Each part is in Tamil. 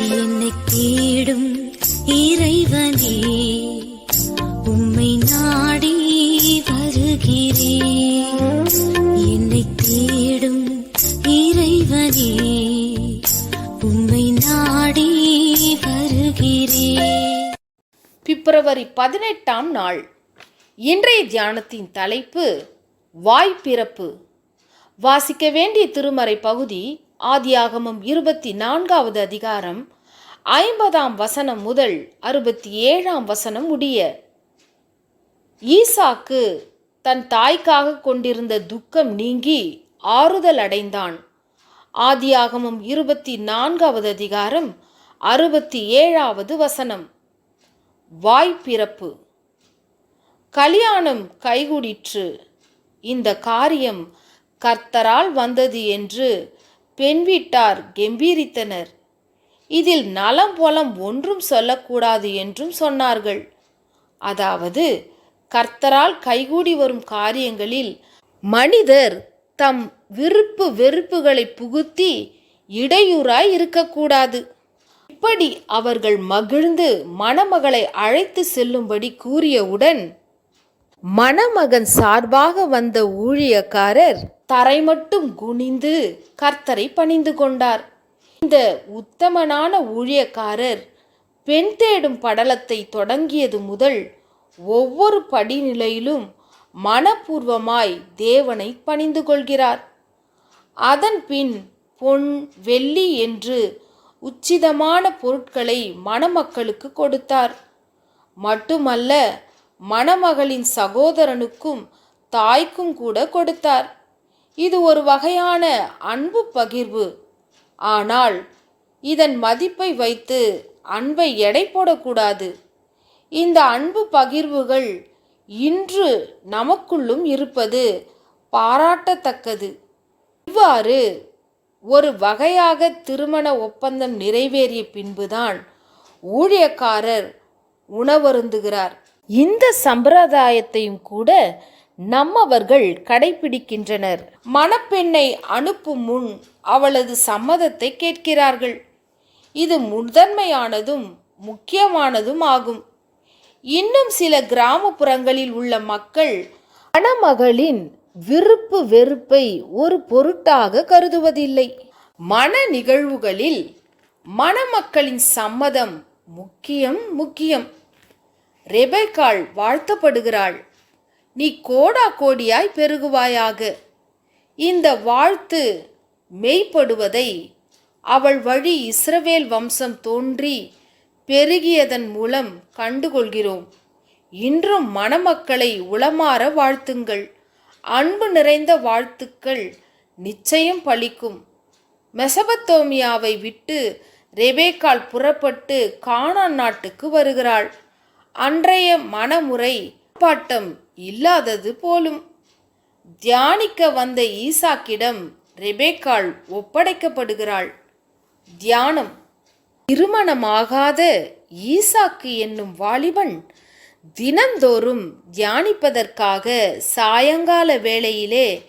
என்னை தேடும் இறைவனே, உம்மை நாடி வருகிறேன். என்னை தேடும் இறைவனே, உம்மை நாடி வருகிறேன். பிப்ரவரி 18ஆம் நாள். இன்றைய தியானத்தின் தலைப்பு வாய்ப்பிறப்பு. வாசிக்க வேண்டிய திருமறை பகுதி ஆதியாகமம் 24வது அதிகாரம் 50ஆம் வசனம் முதல் 67ஆம் வசனம் முடிய. ஈசாக்கு தன் தாய்க்காக கொண்டிருந்த துக்கம் நீங்கி ஆறுதல் அடைந்தான். ஆதியாகமம் 24வது அதிகாரம் 67வது வசனம். வாய்ப்பிறப்பு. கல்யாணம் கைகூடிற்று. இந்த காரியம் கர்த்தரால் வந்தது என்று பெண் வீட்டார் கெம்பீரித்தனர். இதில் நலம் பொலம் ஒன்றும் சொல்லக்கூடாது என்றும் சொன்னார்கள். அதாவது, கர்த்தரால் கைகூடி வரும் காரியங்களில் மனிதர் தம் விருப்பு வெறுப்புகளை புகுத்தி இடையூறாய் இருக்கக்கூடாது. இப்படி அவர்கள் மகிழ்ந்து மணமகளை அழைத்து செல்லும்படி கூறியவுடன் மணமகன் சார்பாக வந்த ஊழியக்காரர் தரை மட்டும் குனிந்து கர்த்தரை பணிந்து கொண்டார். இந்த உத்தமனான ஊழியக்காரர் பெண் தேடும் படலத்தை தொடங்கியது முதல் ஒவ்வொரு படிநிலையிலும் மனப்பூர்வமாய் தேவனை பணிந்து கொள்கிறார். அதன் பின் பொன் வெள்ளி என்று உச்சிதமான பொருட்களை மணமக்களுக்கு கொடுத்தார். மட்டுமல்ல, மணமகளின் சகோதரனுக்கும் தாய்க்கும் கூட கொடுத்தார். இது ஒரு வகையான அன்பு பகிர்வு. ஆனால் இதன் மதிப்பை வைத்து அன்பை எடை போடக்கூடாது. இந்த அன்பு பகிர்வுகள் இன்று நமக்குள்ளும் இருப்பது பாராட்டத்தக்கது. இவ்வாறு ஒரு வகையாக திருமண ஒப்பந்தம் நிறைவேறிய பின்புதான் ஊழியக்காரர் உணவருந்துகிறார். இந்த சம்பிரதாயத்தையும் கூட நம்மவர்கள் கடைபிடிக்கின்றனர். மணப்பெண்ணை அனுப்பும் முன் அவளது சம்மதத்தை கேட்கிறார்கள். இது முதன்மையானதும் முக்கியமானதும் ஆகும். இன்னும் சில கிராமப்புறங்களில் உள்ள மக்கள் மணமகளின் விருப்பு வெறுப்பை ஒரு பொருட்டாக கருதுவதில்லை. மன நிகழ்வுகளில் மணமக்களின் சம்மதம் முக்கியம். ரெபெக்காள் வாழ்த்தப்படுகிறாள். நீ கோடா கோடியாய் பெருகுவாயாக. இந்த வாழ்த்து மெய்ப்படுவதை அவள் வழி இஸ்ரவேல் வம்சம் தோன்றி பெருகியதன் மூலம் கண்டுகொள்கிறோம். இன்றும் மணமக்களை உளமாற வாழ்த்துங்கள். அன்பு நிறைந்த வாழ்த்துக்கள் நிச்சயம் பலிக்கும். மெசபத்தோமியாவை விட்டு ரெபெக்காள் புறப்பட்டு கானான் நாட்டுக்கு வருகிறாள். அன்றைய மணமுறை பாட்டம் இல்லாதது போலும். தியானிக்க வந்த ஈசாக்கிடம் ரெபெக்காள் ஒப்படைக்கப்படுகிறாள். தியானம். திருமணமாகாத ஈசாக்கு என்னும் வாலிபன் தினந்தோறும் தியானிப்பதற்காக சாயங்கால வேளையிலே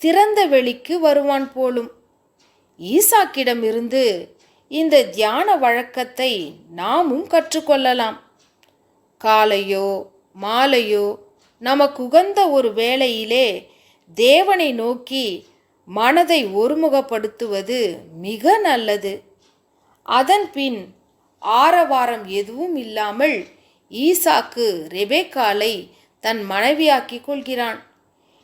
திறந்த வெளிக்கு வருவான் போலும். ஈசாக்கிடமிருந்து இந்த தியான வழக்கத்தை நாமும் கற்றுக்கொள்ளலாம். காலையோ மாலையோ நமக்கு உகந்த ஒரு வேளையிலே தேவனை நோக்கி மனதை ஒருமுகப்படுத்துவது மிக நல்லது. அதன் பின் ஆரவாரம் எதுவும் இல்லாமல் ஈசாக்கு ரெபெக்காளை தன் மனைவியாக்கிக் கொள்கிறான்.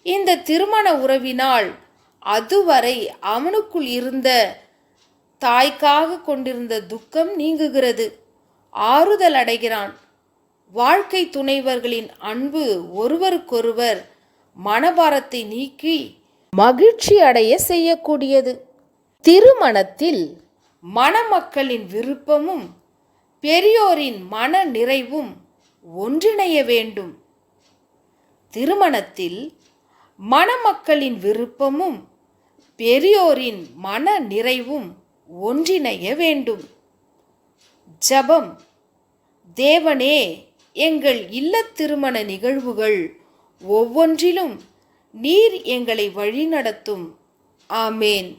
இந்த திருமண உறவினால் அதுவரை அவனுக்குள் இருந்த தாய்க்காக கொண்டிருந்த துக்கம் நீங்குகிறது. ஆறுதல் அடைகிறான். வாழ்க்கை துணைவர்களின் அன்பு ஒருவருக்கொருவர் மனபாரத்தை நீக்கி மகிழ்ச்சி அடைய செய்யக்கூடியது. திருமணத்தில் மணமக்களின் விருப்பமும் பெரியோரின் மன நிறைவும் ஒன்றிணைய வேண்டும். திருமணத்தில் மணமக்களின் விருப்பமும் பெரியோரின் மன நிறைவும் ஒன்றிணைய வேண்டும். ஜெபம். தேவனே, எங்கள் இல்லத் திருமண நிகழ்வுகள் ஒவ்வொன்றிலும் நீர் எங்களை வழிநடத்தும். ஆமேன்.